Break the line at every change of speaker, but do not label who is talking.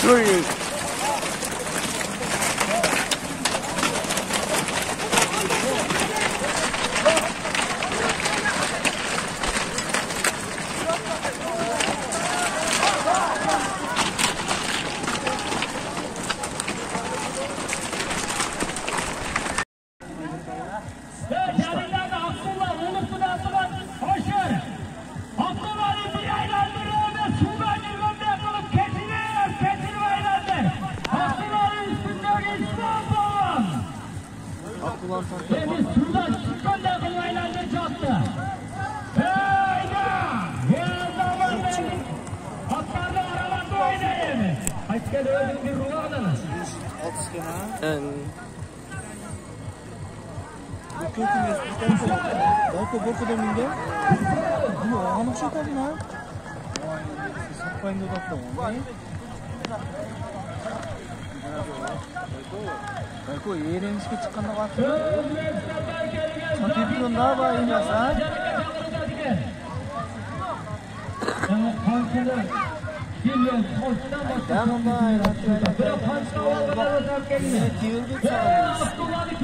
Ой.
Biz şuradan çıkmadan kılmaylarını çattı. Atlarla aralarda oynayın. Hakkede öldüm bir ruh adamı.
Borkuda minge. Ama hanım şey tabii lan. Sapayın da bakalım. Belki yeğenimizge çıkkanda var. Satayım da var inasa. Tamam,